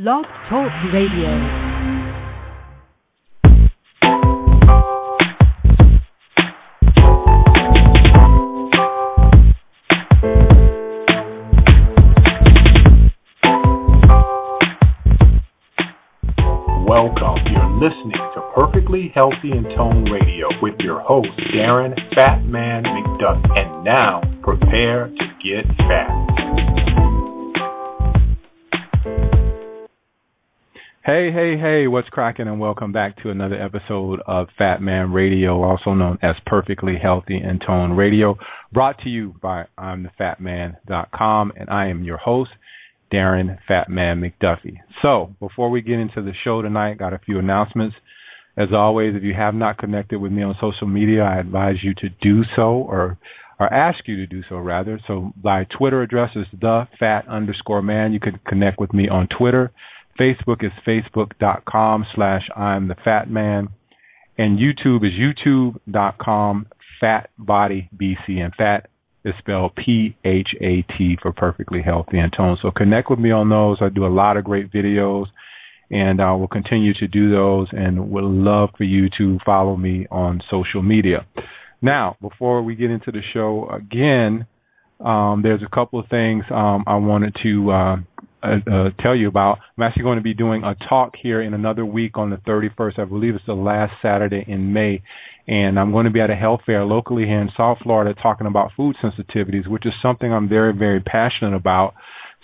Blog Talk Radio. Welcome. You're listening to Perfectly Healthy and Toned Radio with your host, Darren Fat Man McDuffie. And now, prepare to get fat. Hey, what's cracking? And welcome back to another episode of Fat Man Radio, also known as Perfectly Healthy and Toned Radio, brought to you by I'mTheFatMan.com, and I am your host, Darren Fat Man McDuffie. So, before we get into the show tonight, got a few announcements. As always, if you have not connected with me on social media, I advise you to do so, or ask you to do so, rather. So, my Twitter address is @thefat_man. You can connect with me on Twitter. Facebook is facebook.com/I'mTheFatMan. And YouTube is youtube.com/FatBodyBC. And fat is spelled PHAT for Perfectly Healthy and Toned. So connect with me on those. I do a lot of great videos, and I will continue to do those, and would love for you to follow me on social media. Now, before we get into the show again, there's a couple of things I wanted to tell you about. I'm actually going to be doing a talk here in another week on the 31st. I believe it's the last Saturday in May. And I'm going to be at a health fair locally here in South Florida talking about food sensitivities, which is something I'm very, very passionate about,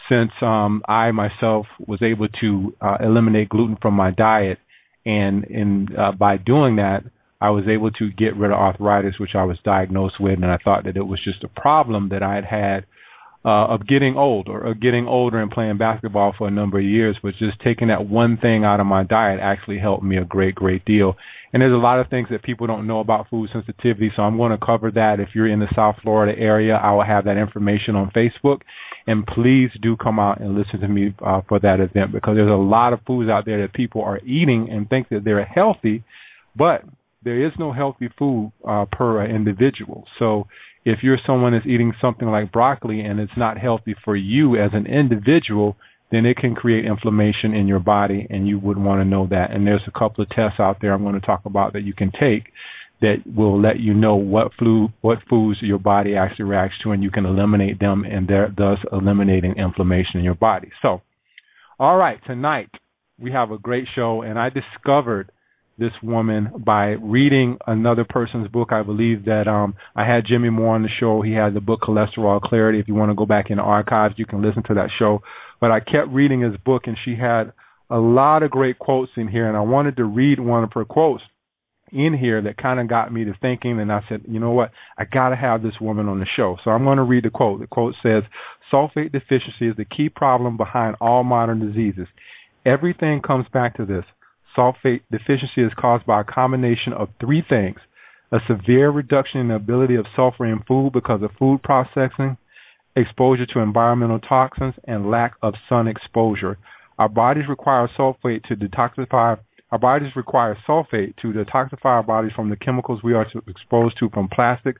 since I myself was able to eliminate gluten from my diet. And by doing that, I was able to get rid of arthritis, which I was diagnosed with. And I thought that it was just a problem that I had of getting old, or getting older and playing basketball for a number of years. But just taking that one thing out of my diet actually helped me a great, great deal. And there's a lot of things that people don't know about food sensitivity, so I'm going to cover that. If you're in the South Florida area, I will have that information on Facebook. And please do come out and listen to me for that event, because there's a lot of foods out there that people are eating and think that they're healthy, but there is no healthy food per individual. So if you're someone that's eating something like broccoli and it's not healthy for you as an individual, then it can create inflammation in your body, and you would want to know that. And there's a couple of tests out there I'm going to talk about that you can take that will let you know what foods your body actually reacts to, and you can eliminate them, and thus eliminating inflammation in your body. So, all right, tonight we have a great show, and I discovered this woman by reading another person's book. I believe that I had Jimmy Moore on the show. He had the book Cholesterol Clarity. If you want to go back in the archives, you can listen to that show. But I kept reading his book, and she had a lot of great quotes in here, and I wanted to read one of her quotes in here that kind of got me to thinking, and I said, you know what, I got to have this woman on the show. So I'm going to read the quote. The quote says, "Sulfate deficiency is the key problem behind all modern diseases. Everything comes back to this. Sulfate deficiency is caused by a combination of three things: a severe reduction in the ability of sulfur in food because of food processing, exposure to environmental toxins, and lack of sun exposure. Our bodies require sulfate to detoxify. Our bodies from the chemicals we are exposed to from plastic,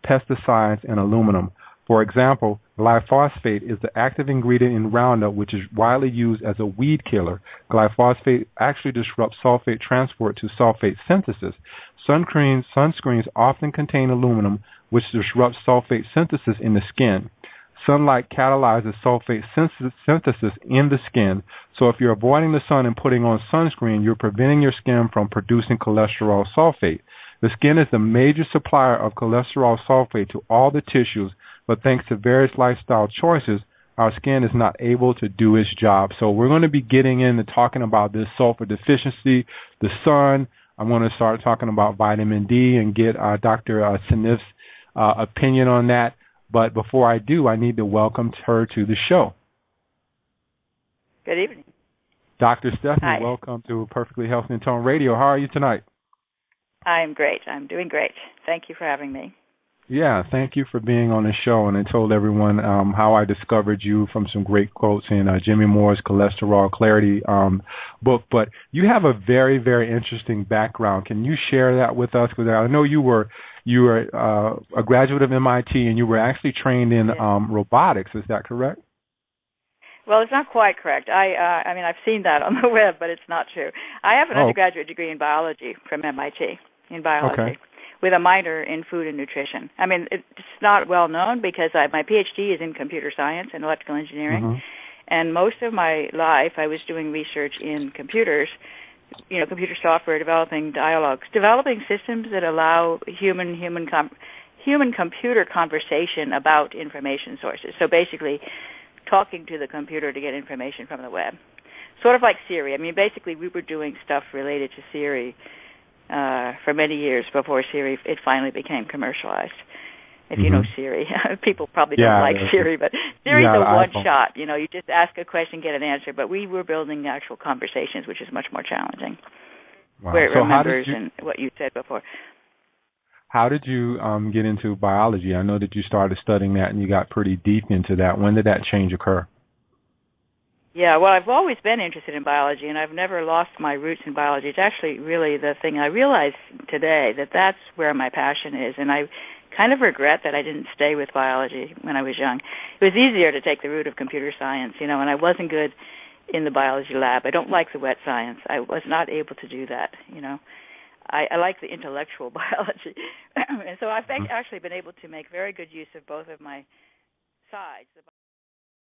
pesticides, and aluminum. For example, glyphosate is the active ingredient in Roundup, which is widely used as a weed killer. Glyphosate actually disrupts sulfate transport to sulfate synthesis. Sunscreens often contain aluminum, which disrupts sulfate synthesis in the skin. Sunlight catalyzes sulfate synthesis in the skin. So if you're avoiding the sun and putting on sunscreen, you're preventing your skin from producing cholesterol sulfate. The skin is the major supplier of cholesterol sulfate to all the tissues, but thanks to various lifestyle choices, our skin is not able to do its job." So we're going to be getting into talking about this sulfur deficiency, the sun. I'm going to start talking about vitamin D and get Dr. Seneff's opinion on that. But before I do, I need to welcome her to the show. Good evening. Dr. Stephanie, Hi. Welcome to Perfectly Healthy and Toned Radio. How are you tonight? I'm great. I'm doing great. Thank you for having me. Yeah, thank you for being on the show. And I told everyone how I discovered you from some great quotes in Jimmy Moore's Cholesterol Clarity book. But you have a very, very interesting background. Can you share that with us? Because I know you were a graduate of MIT, and you were actually trained in robotics. Is that correct? Well, it's not quite correct. I mean, I've seen that on the web, but it's not true. I have an undergraduate degree in biology from MIT, in biology, with a minor in food and nutrition. I mean, it's not well known because my PhD is in computer science and electrical engineering, and most of my life I was doing research in computers, computer software, developing dialogues, developing systems that allow human-computer conversation about information sources. So basically, talking to the computer to get information from the web. Sort of like Siri. I mean, basically, we were doing stuff related to Siri for many years before Siri, it finally became commercialized. If you know Siri. People probably don't like Siri, but Siri's a one-shot. You just ask a question, get an answer. But we were building actual conversations, which is much more challenging, where it remembers and what you said before. How did you get into biology? I know that you started studying that and you got pretty deep into that. When did that change occur? Yeah, well, I've always been interested in biology, and I've never lost my roots in biology. It's actually really the thing I realize today, that's where my passion is, and I kind of regret that I didn't stay with biology when I was young. It was easier to take the route of computer science, and I wasn't good in the biology lab. I don't like the wet science. I was not able to do that, I like the intellectual biology. And so I've actually been able to make very good use of both of my sides, the